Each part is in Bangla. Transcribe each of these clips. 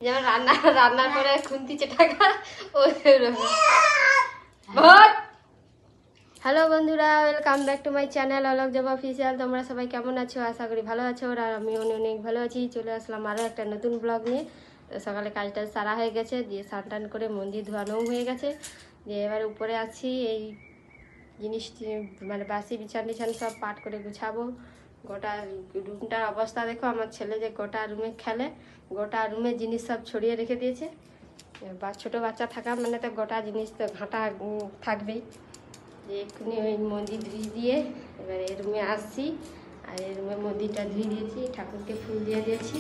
যেমন রান্না রান্না করে খুন্তি টাকা ওই ভোট। হ্যালো বন্ধুরা, welcome back to my channel Alok Joba official. তোমরা সবাই কেমন আছো? আশা করি ভালো আছো। আর আমি অনেক ভালো আছি। চলে আসলাম আরও একটা নতুন ব্লগ নিয়ে। তো সকালে কাজটা সারা হয়ে গেছে, দিয়ে স্নান টান করে মন্দির ধোয়ানোও হয়ে গেছে। দিয়ে এবার উপরে আছি, এই জিনিস মানে বাসি বিছান টিছান সব পাট করে গুছাবো। গোটা রুমটার অবস্থা দেখো, আমার ছেলে যে গোটা রুমে খেলে, গোটা রুমে জিনিস সব ছড়িয়ে রেখে দিয়েছে। বা ছোটো বাচ্চা থাকা মানে তো গোটা জিনিস তো ঘাঁটা থাকবেই। যে এক্ষুনি ওই মন্দির ধুয়ে দিয়ে এবার এই রুমে আসছি। আর এই রুমে মন্দিরটা ধুয়ে দিয়েছি, ঠাকুরকে ফুল দিয়ে দিয়েছি।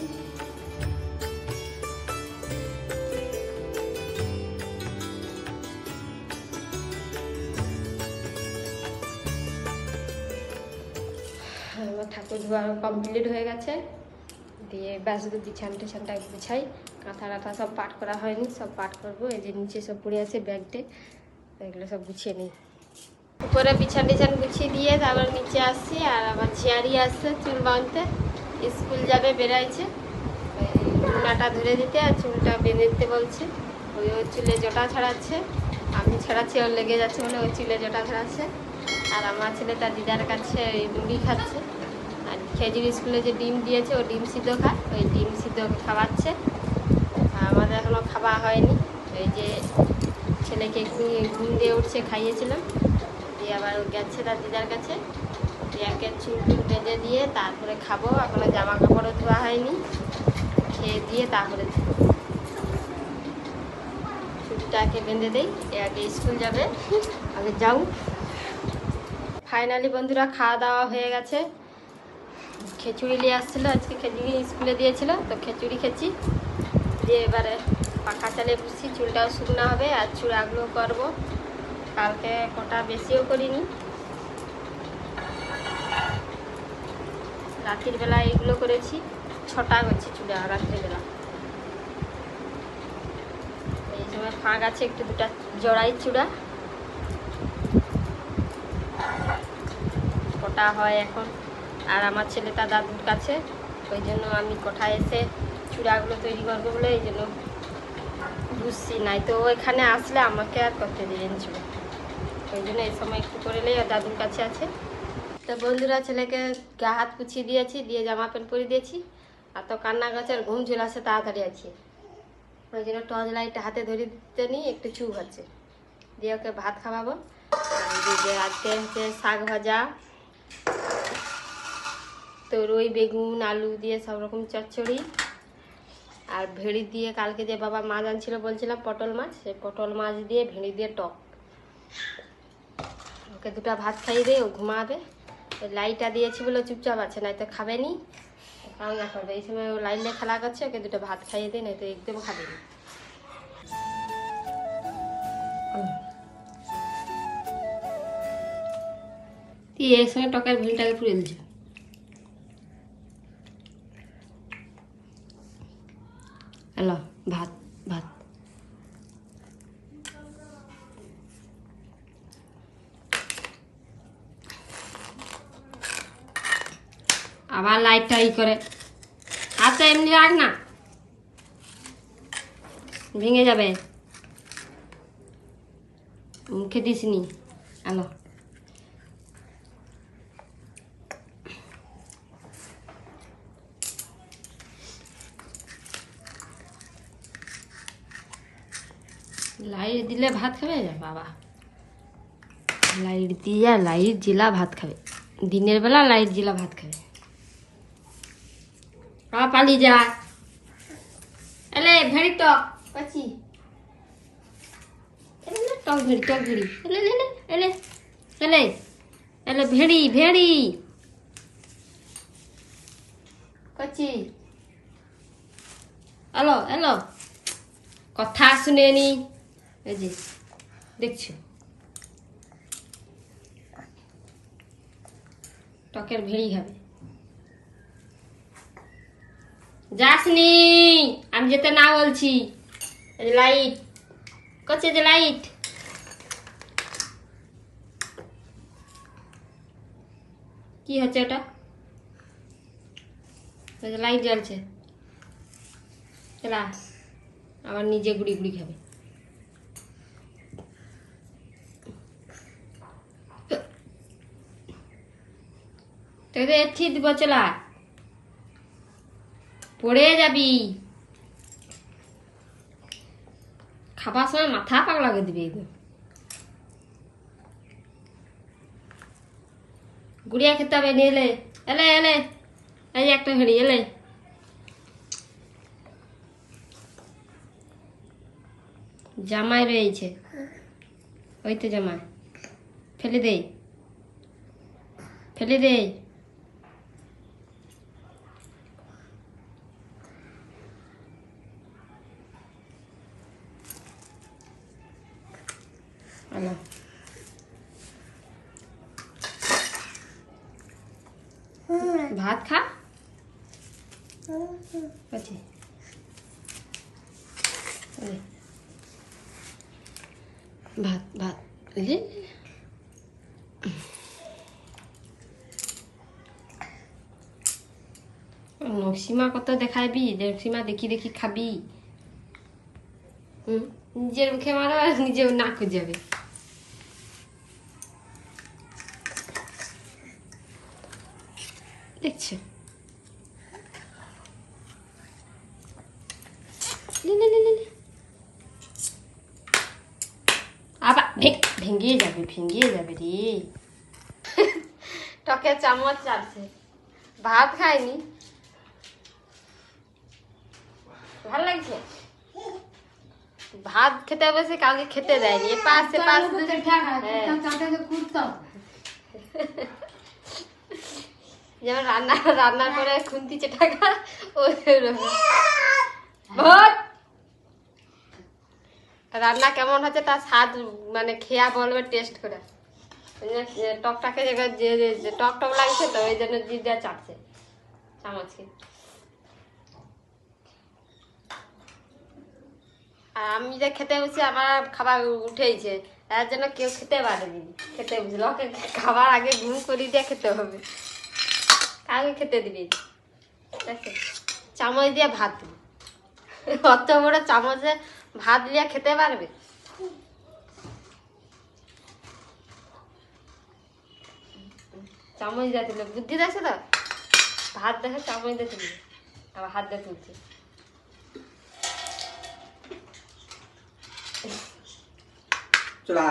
আমার ঠাকুর ধোয়া কমপ্লিট হয়ে গেছে। দিয়ে ব্যাস শুধু বিছান টিছানটা গুছাই, কাঁথা টাথা সব পাট করা হয়নি, সব পাট করবো। এই যে নিচে সব পড়ে আছে ব্যাগটে, এগুলো সব গুছিয়ে নিই। উপরে বিছান টিছান গুছিয়ে দিয়ে তারপর নিচে আসছি। আর আবার ঝিয়ারি আসছে চুল বাঁধতে, স্কুল যাবে, বেড়াইছে। চুলটা ধরে দিতে আর চুলটা বেঁধে দিতে বলছে। ওই চুলে জটা ছাড়াচ্ছে, আমি ছাড়াচ্ছি, ওর লেগে যাচ্ছে বলে ওই চুলে জটা ছাড়াচ্ছে। আর আমার ছেলে তার দিদার কাছে ওই মুড়ি খাচ্ছে। আর খেজুরি স্কুলে যে ডিম দিয়েছে, ও ডিম সিদ্ধ খায়, ওই ডিম সিদ্ধ খাওয়াচ্ছে। আমাদের এখনও খাওয়া হয়নি। ওই যে ছেলেকে ঘুম দিয়ে উঠছে, খাইয়েছিলাম। দিয়ে আবার গেছে তার দিদার কাছে, দিয়ে চুল টুল বেঁধে দিয়ে তারপরে খাবো। এখনো জামা কাপড়ও ধোয়া হয়নি, খেয়ে দিয়ে তারপরে চুলটাকে বেঁধে দেই। আগে স্কুল যাবে, আগে যাও। ফাইনালি বন্ধুরা খাওয়া দাওয়া হয়ে গেছে। খিচুড়ি নিয়ে আসছিলো, আজকে খিচুড়ি স্কুলে দিয়েছিল, তো খিচুড়ি খেয়েছি। দিয়ে এবারে পাখা চালিয়ে বুঝছি, চুলটাও শুকনো হবে আর চূড়াগুলো করবো। কালকে কটা বেশিও করিনি, রাতের বেলা এগুলো করেছি, 6টা করছি চূড়া রাত্রিবেলা। এই সময় ফাঁক আছে, একটু দুটা জড়াই চূড়া কটা হয় এখন। আর আমার ছেলে তার দাদুর কাছে, ওই জন্য আমি কোঠায় এসে চূড়াগুলো তৈরি করবো বলে এই জন্য বুঝছি। নাই তো এখানে আসলে আমাকে আর করতে দিলেন ছিল, ওই জন্য এই সময় একটু করে নেই। আর দাদুর কাছে আছে। তো বন্ধুরা, ছেলেকে গা হাত পুছিয়ে দিয়েছি, দিয়ে জামা প্যান্ট পরিয়ে দিয়েছি। আর তো কান্না করছে আর ঘুম চলে আসে তাড়াতাড়ি আছে, ওই জন্য টর্চ লাইটটা হাতে ধরে দিতে নিই, একটু চুপ আছে। দিয়ে ওকে ভাত খাওয়াবো। আজকে হচ্ছে শাক ভাজা, তরই, বেগুন, আলু দিয়ে সব রকম চচ্চড়ি। আর ভেড়ি দিয়ে কালকে যে বাবা মাছ আনছিল বলছিলাম, পটল মাছ, সেই পটল মাছ দিয়ে ভেড়ি দিয়ে টক। ওকে দুটা ভাত খাইয়ে দিয়ে ও ঘুমাবে। লাইটটা দিয়েছি বলে চুপচাপ আছে, নাই তো খাবে নি, কান্না করবে। এই সময় ও লাইনে খেলা করছে, ওকে দুটো ভাত খাইয়ে দিই, নাই তো একদম খাবে না। তুই এই সময় টকের ভেড়িটাকে পুড়ে দিচ্ছ। হ্যালো, ভাত ভাত। আবার লাইটটা ই করে, হাতটা এমনি রাখ না, ভেঙে যাবে। মুখে দিসনি। হ্যালো, লাইট দিলে ভাত খাবে বাবা, লাইট দিয়ে লাইট জিলা ভাত খাবে, দিনের বেলা লাইট জিলা ভাত খাবে। বাবা পালিয়ে যা, এলে ভেড়ি টক পাচ্ছি, টক ভেড়ি, টক ভেড়ি, এলে এলে এলে এলে এলে ভেড়ি ভেড়ি করছি। এলো এলো, কথা শুনেনি, এই যে দেখছো টকের ভেড়ি খাবে। যাসনি, আমি যেতে না বলছি। লাইট করছে যে লাইট, কি হচ্ছে ওটা? লাইট জ্বলছে, চলা। আবার নিজে গুড়ি গুড়ি খাবে। তোকে এঠি দিব, চলা পড়ে যাবি, খাবার সময় মাথা পাগলা করে দিবে। গুড়িয়া খেতে হবে, নিয়ে এলে এলে এলে, এই একটা ঘড়ি এলে। জামাই রয়েছে, ওই তো জামাই, ফেলে দে ফেলে দে। ভাত খা, ভাত ভাত নকশিমা কত দেখাবি, নকশিমা দেখি দেখি খাবি। নিজের মুখে মারো আর নিজেও না খুঁজাবে। দেখছে আবার ভেঙে যাবে রে। টকে চামচ চাপছে, ভাত খায়নি। ভাল লাগছে ভাত খেতে বসে, কাউকে খেতে দেয়নি। পাশে যেমন রান্না করে খুন্তি টাকা রান্না কেমন হচ্ছে তার স্বাদ মানে খেয়া বলবে, টেস্ট করে। টকটাকে টক টক লাগছে তো ওই জন্য জিভ দেওয়া চাটছে চামচকে। আর আমি যে খেতে বসে আমার খাবার উঠেইছে, তার জন্য কেউ খেতে পারেনি। খেতে বুঝলো, ওকে খাবার আগে ঘুম করি দিয়ে খেতে হবে, কাউকে খেতে দিবি। দেখো চামচ দিয়ে ভাত, অত বড় চামচে ভাত দিয়ে খেতে পারবে? চামচ দিয়ে তুলে বুদ্ধি দেখছে তো, ভাত দেখে চামচ দিয়ে তুলবে, আবার হাত দিয়ে তুলছে। চলা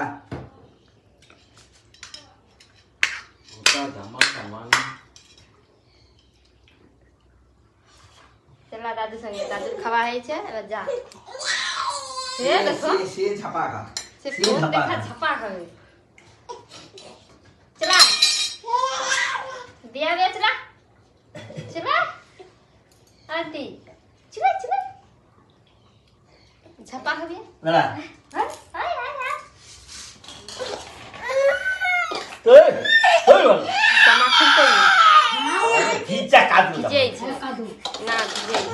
চলা দাদুর সঙ্গে, দাদুর খাওয়া হয়েছে, এবার যা। সে ছাপা খা, সে ফোন দেখা ছাপা খাবে। চলা দিয়া গে, চলা চলা আন্টি, চলা চলা ছাপা খাবি। জামা খুলতে ভিজেছে না, ভিজেছে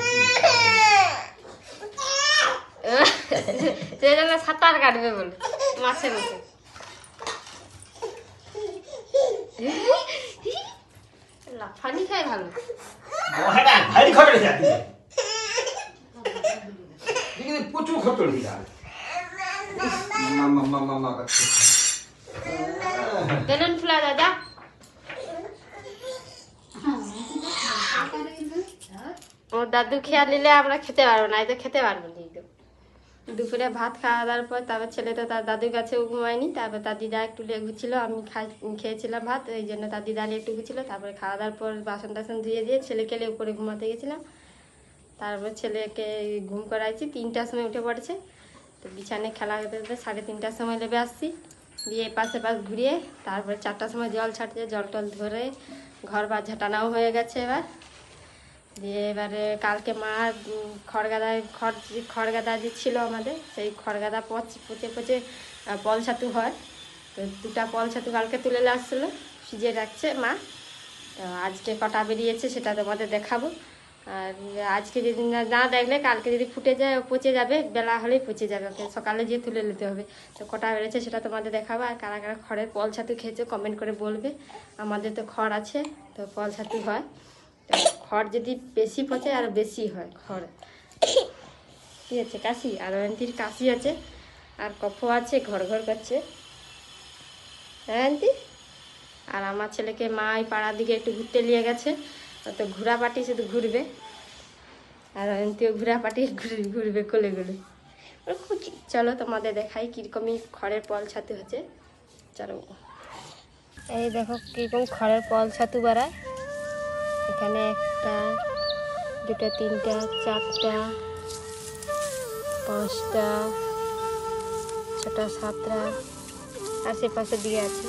সাঁতার কাটবে বলে মাছের মুখে। লাফানি খাই ভালো, প্রচুর খতর বেলুন ফুলা দাদা। ও দাদু খেয়াল নিলে আমরা খেতে পারবো না, এই তো খেতে পারবো না। একদম দুপুরে ভাত খাওয়া দাওয়ার পর তারপর ছেলে তো তার দাদুর কাছেও ঘুমায়নি। তারপর তার দিদা একটু ঘুরছিল, আমি খেয়েছিলাম ভাত, ওই জন্য তার দিদা একটু ঘুরছিল। তারপরে খাওয়া দাওয়ার পর বাসন টাসন ধুয়ে দিয়ে ছেলেকে উপরে ঘুমাতে গেছিলাম। তারপর ছেলেকে ঘুম করাইছি, 3টার সময় উঠে পড়েছে। তো বিছানায় খেলা হতে হতে 3:30টার সময় লেবে আসছি, দিয়ে পাশে ঘুরিয়ে তারপরে 4টার সময় জল ছাড়ছে, জল টল ধরে ঘর বা ঝাঁটানাও হয়ে গেছে। এবার দিয়ে এবারে কালকে মা খড়গাদা যে ছিল আমাদের, সেই খড়গাদা পচে পল ছাতু হয়। তো 2টা পল ছাতু কালকে তুলে আসছিলো, ফ্রিজে রাখছে মা। তো আজকে কটা বেরিয়েছে সেটা তোমাদের দেখাবো। আর আজকে যদি না দেখলে কালকে যদি ফুটে যায় পচে যাবে, বেলা হলেই পচে যাবে, ওকে সকালে গিয়ে তুলে নিতে হবে। তো কটা বেড়েছে সেটা তোমাদের দেখাবো। আর কারা কারা খড়ের পল ছাতু খেয়েছে কমেন্ট করে বলবে। আমাদের তো খড় আছে, তো পল ছাতু হয়। তো খড় যদি বেশি পচে আর বেশি হয় খড়। কি আছে কাশি, আর অয়ন্তীর কাশি আছে আর কফ আছে, ঘর ঘর করছে। হ্যাঁ অয়ন্তী? আর আমার ছেলেকে মা এই পাড়ার দিকে একটু ঘুরতে নিয়ে গেছে, তো ঘোরাপাটি শুধু ঘুরবে, আর অয়ন্তীও ঘোরাপাটি ঘুরবে কোলে কোলে। চলো তোমাদের দেখাই কীরকমই খড়ের পল ছাতু হচ্ছে। চলো, এই দেখো কীরকম খড়ের পল ছাতু বাড়ায়। এখানে একটা, দুটো, তিনটা, চারটা, পাঁচটা, ছটা, সাতটা, আশেপাশের দিকে আছে।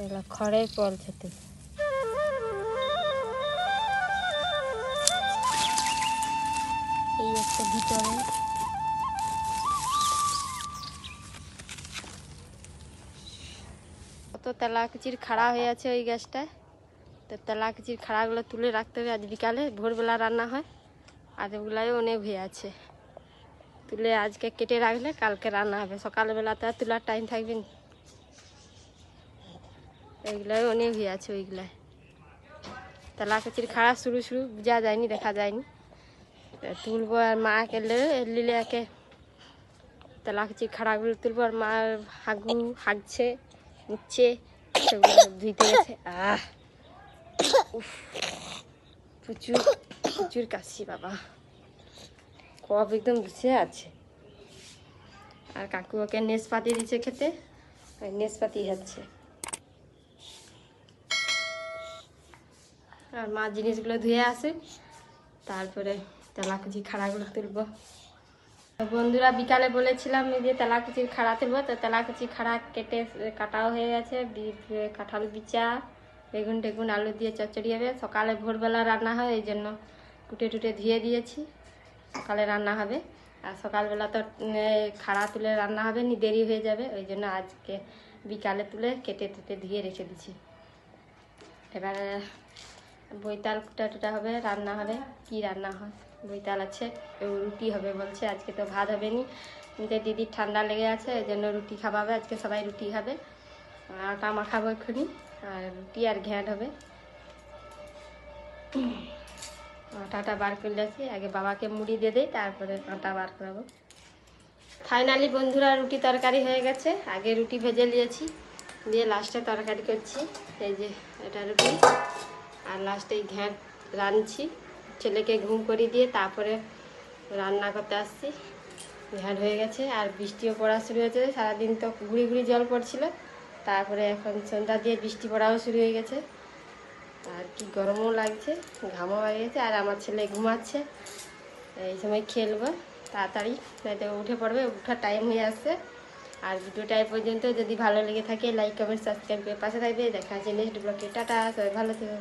এগুলো খড়ের পল ছাতু। এই একটা ভিতরে, কত তেলাকুচির খাড়া হয়ে আছে ওই গ্যাসটায়। তো তেলাকুচির খাড়াগুলো তুলে রাখতে হবে, আজ বিকালে ভোরবেলা রান্না হয়। আর ওগুলাই অনেক হয়ে আছে, তুলে আজকে কেটে রাখলে কালকে রান্না হবে। সকালবেলা তো আর তোলার টাইম থাকবে না। এইগুলাই অনেক হয়ে আছে, ওইগুলাই তেলাকুচির খাড়া শুরু বোঝা যায়নি, দেখা যায়নি। তুলবো আর মা লিলে একে তেলাকুচির খাড়াগুলো তুলবো, আর মা হাগছে মুচ্ছে, সেগুলো ধুইতে গেছে। প্রচুর প্রচুর কাশি বাবা, কফ একদম বসে আছে। আর কাকু ওকে নেশপাতি দিচ্ছে খেতে, নেশপাতি খাচ্ছে। আর মা জিনিসগুলো ধুয়ে আসে, তারপরে তেলাকুচি খাড়াগুলো তুলবো। বন্ধুরা বিকালে বলেছিলাম যে তেলাকুচির খাড়া তুলবো, তো তেলাকুচি খাড়া কাটাও হয়ে গেছে। কাঁঠাল বিচা, বেগুন টেগুন আলু দিয়ে চচ্চড়ি হবে। সকালে ভোরবেলা রান্না হয়, এই জন্য কুটে টুটে ধুয়ে দিয়েছি, সকালে রান্না হবে। আর সকালবেলা তো খাড়া তুলে রান্না হবে নি, দেরি হয়ে যাবে, ওই জন্য আজকে বিকালে তুলে কেটে টুটে ধুয়ে রেখে দিচ্ছি। এবারে বৈতাল কুটা টুটা হবে, রান্না হবে। কি রান্না হয়? বৈতাল আছে, রুটি হবে বলছে। আজকে তো ভাত হবে নি, দিদির ঠান্ডা লেগে আছে, এই জন্য রুটি খাওয়াবে। আজকে সবাই রুটি খাবে, আটা মাখাবো এক্ষুনি, আর রুটি আর ঘ্যাঁট হবে। আটাটা বার করে আসি, আগে বাবাকে মুড়ি দিয়ে দেই, তারপরে আটা বার করাবো। ফাইনালি বন্ধুরা রুটি তরকারি হয়ে গেছে। আগে রুটি ভেজে নিয়েছি, দিয়ে লাস্টে তরকারি করছি। এই যে এটা রুটি, আর লাস্টে ঘ্যাঁট রাঁধছি। ছেলেকে ঘুম করিয়ে দিয়ে তারপরে রান্না করতে আসছি। ঘ্যাঁট হয়ে গেছে, আর বৃষ্টিও পড়া শুরু হয়েছে। সারাদিন তো গুড়ি গুড়ি জল পড়ছিল, তারপরে এখন সন্ধ্যা দিয়ে বৃষ্টি পড়াও শুরু হয়ে গেছে। আর কি গরমও লাগছে, ঘামও হয়ে গেছে। আর আমার ছেলে ঘুমাচ্ছে, এই সময় খেলবো তাড়াতাড়ি, নয়তো উঠে পড়বে, উঠার টাইম হয়ে আসছে। আর ভিডিওটা এই পর্যন্ত, যদি ভালো লেগে থাকে লাইক কমেন্ট সাবস্ক্রাইব করে পাশে থাকবে। দেখা আছে নেক্সট ব্লগে। টাটা, সবাই ভালো থেকো।